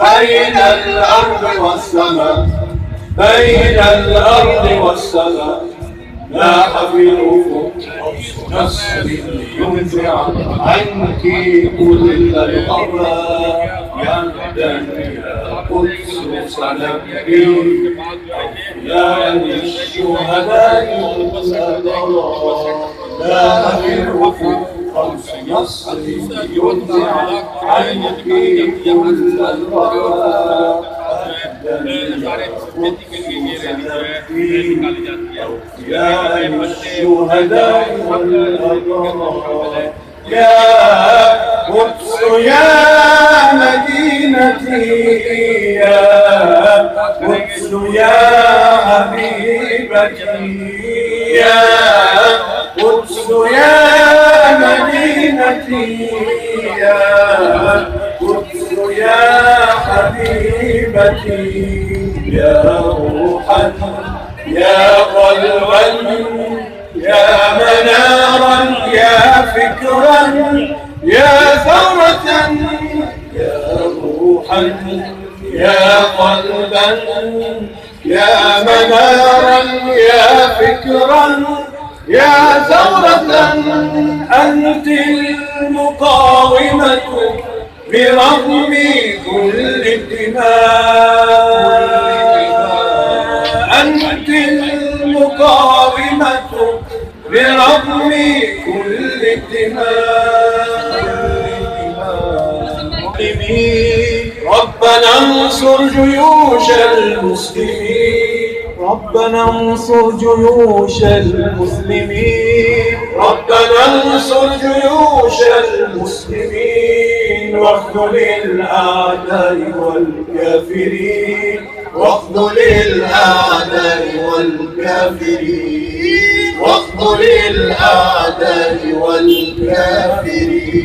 بين الأرض والسماء، بين الأرض والسماء، لاح في الأفق نصر ينزع عنك كل الأضواء. يمدا يا قدس سلامي يا للشهداء والأبرار. لاح في الأفق نصر ينزع عنك كل الأضواء. يا للشهداء والأبرار. يا قدس يا مدينتي، يا قدس يا حبيبتي، يا قدس يا مدينتي، يا قدس يا حبيبتي. يا روحا يا قلبا يا منارا يا فكرا يا ثورة. يا روحا يا قلبا يا منارا يا فكرا يا ثورة. أنت المقاومة برغم كل الدماء. أنت المقاومة برغم كل الدماء. ربنا انصر جيوش المسلمين، ربنا انصر جيوش المسلمين، ربنا انصر جيوش المسلمين. واخذل الأعداء والكافرين، واخذل الأعداء والكافرين، واخذل الأعداء والكافرين.